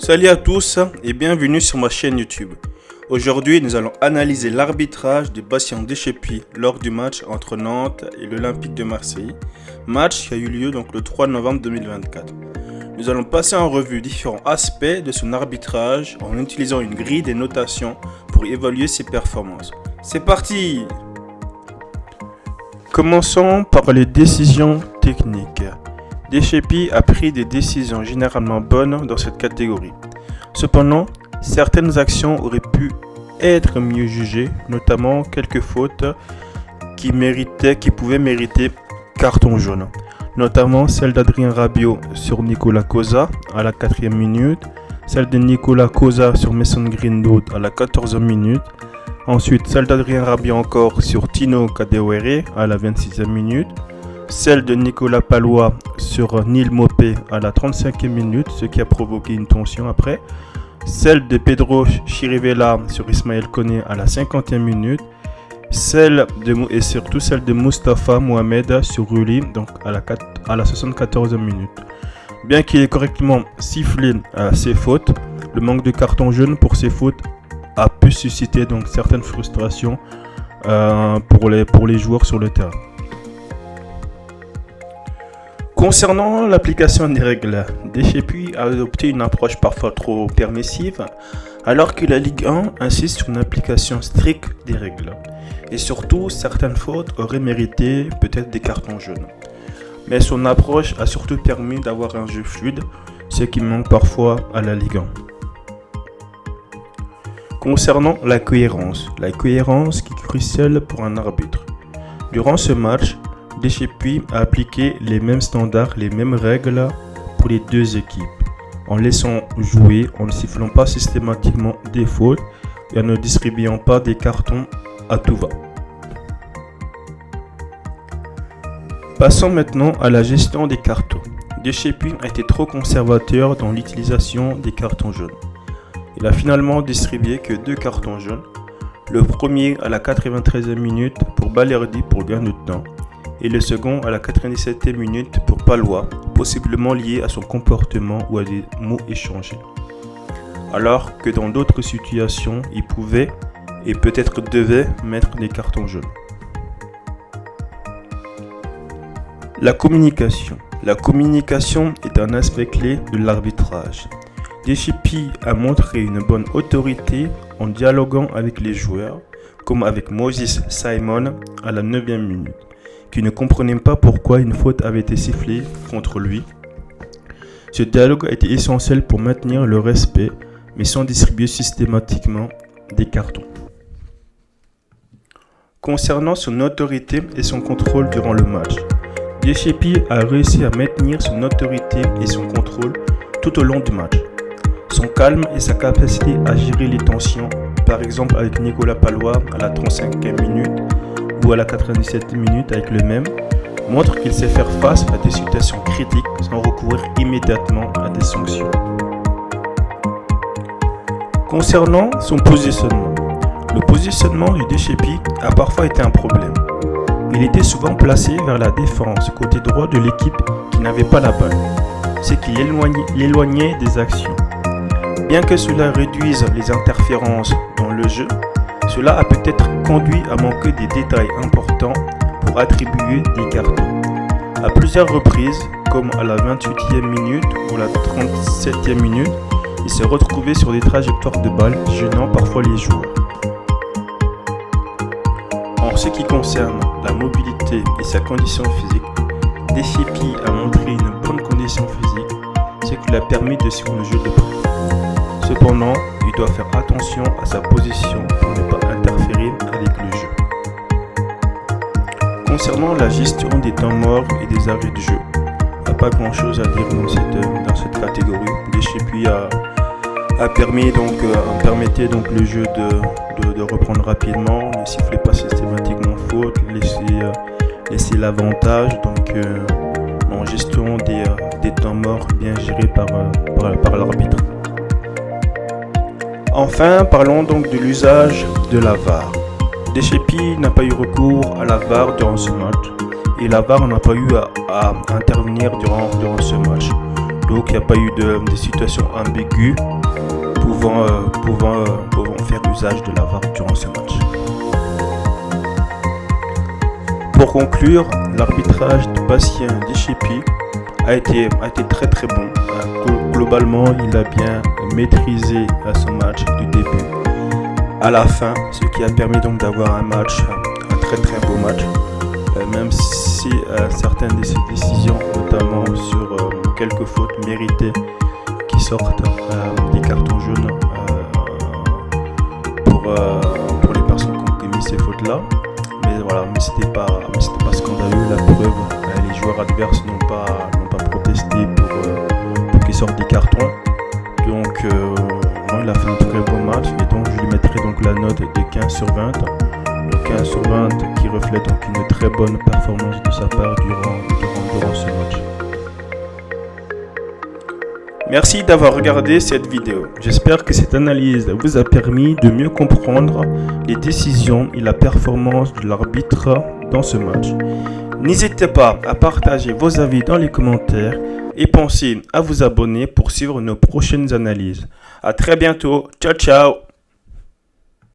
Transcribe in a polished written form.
Salut à tous et bienvenue sur ma chaîne YouTube. Aujourd'hui, nous allons analyser l'arbitrage de Bastien Deschépy lors du match entre Nantes et l'Olympique de Marseille, match qui a eu lieu donc le 3 novembre 2024. Nous allons passer en revue différents aspects de son arbitrage en utilisant une grille des notations pour évaluer ses performances. C'est parti! Commençons par les décisions techniques. Deschépy a pris des décisions généralement bonnes dans cette catégorie. Cependant, certaines actions auraient pu être mieux jugées, notamment quelques fautes qui pouvaient mériter carton jaune, notamment celle d'Adrien Rabiot sur Nicolas Koza à la 4e minute, celle de Nicolas Koza sur Mason Greenwood à la 14e minute, ensuite celle d'Adrien Rabiot encore sur Tino Kadewere à la 26e minute, celle de Nicolas Palois sur Neil Mopé à la 35e minute, ce qui a provoqué une tension après. Celle de Pedro Chirivella sur Ismaël Koné à la 50e minute. Et surtout celle de Moustapha Mohamed sur Rulli donc à la 74e minute. Bien qu'il ait correctement sifflé ses fautes, le manque de carton jaune pour ces fautes a pu susciter donc certaines frustrations pour les joueurs sur le terrain. Concernant l'application des règles, Deschépy a adopté une approche parfois trop permissive, alors que la Ligue 1 insiste sur une application stricte des règles. Et surtout, certaines fautes auraient mérité peut-être des cartons jaunes. Mais son approche a surtout permis d'avoir un jeu fluide, ce qui manque parfois à la Ligue 1. Concernant la cohérence qui est cruciale pour un arbitre. Durant ce match, Deschépy a appliqué les mêmes standards, les mêmes règles pour les deux équipes, en laissant jouer, en ne sifflant pas systématiquement des fautes et en ne distribuant pas des cartons à tout va. Passons maintenant à la gestion des cartons. Deschépy a été trop conservateur dans l'utilisation des cartons jaunes. Il a finalement distribué que 2 cartons jaunes, le premier à la 93e minute pour Balerdi pour gain de temps, et le second à la 97e minute pour Palois, possiblement lié à son comportement ou à des mots échangés. Alors que dans d'autres situations, il pouvait et peut-être devait mettre des cartons jaunes. La communication. La communication est un aspect clé de l'arbitrage. Deschépy a montré une bonne autorité en dialoguant avec les joueurs, comme avec Moses Simon à la 9e minute, qui ne comprenait pas pourquoi une faute avait été sifflée contre lui. Ce dialogue a été essentiel pour maintenir le respect, mais sans distribuer systématiquement des cartons. Concernant son autorité et son contrôle durant le match, Deschépy a réussi à maintenir son autorité et son contrôle tout au long du match. Son calme et sa capacité à gérer les tensions, par exemple avec Nicolas Palois à la 35e minute, ou à la 97e minute avec le même, montre qu'il sait faire face à des situations critiques sans recourir immédiatement à des sanctions. Concernant son positionnement, le positionnement de Deschépy a parfois été un problème. Il était souvent placé vers la défense, côté droit de l'équipe qui n'avait pas la balle, ce qui l'éloignait des actions. Bien que cela réduise les interférences dans le jeu, cela a peut-être conduit à manquer des détails importants pour attribuer des cartons. À plusieurs reprises, comme à la 28e minute ou la 37e minute, il s'est retrouvé sur des trajectoires de balles, gênant parfois les joueurs. En ce qui concerne la mobilité et sa condition physique, Deschépy a montré une bonne condition physique, ce qui lui a permis de suivre le jeu de près. Cependant, il doit faire attention à sa position pour ne pas interférer avec le jeu. Concernant la gestion des temps morts et des arrêts de jeu, il n'y a pas grand chose à dire dans cette catégorie. Deschépy permettait donc le jeu de reprendre rapidement, ne sifflait pas systématiquement faute, laisser l'avantage en gestion des temps morts bien gérés par l'arbitre. Enfin, parlons donc de l'usage de la VAR. Deschépy n'a pas eu recours à la VAR durant ce match et la VAR n'a pas eu à intervenir durant ce match. Donc il n'y a pas eu de situation ambiguë pouvant faire usage de la VAR durant ce match. Pour conclure, l'arbitrage de Bastien Deschépi a été très très bon. Globalement, il a bien maîtrisé son match du début à la fin, ce qui a permis donc d'avoir un très très beau match. Même si certaines de ses décisions, notamment sur quelques fautes méritées qui sortent des cartons jaunes pour les personnes qui ont commis ces fautes-là. Mais c'était pas scandaleux. La preuve, les joueurs adverses n'ont pas protesté pour qu'ils sortent des cartons. Donc, il a fait un très bon match et donc je lui mettrai donc la note de 15 sur 20. Le 15 sur 20 qui reflète donc une très bonne performance de sa part durant ce match. Merci d'avoir regardé cette vidéo. J'espère que cette analyse vous a permis de mieux comprendre les décisions et la performance de l'arbitre dans ce match. N'hésitez pas à partager vos avis dans les commentaires et pensez à vous abonner pour suivre nos prochaines analyses. À très bientôt. Ciao ciao.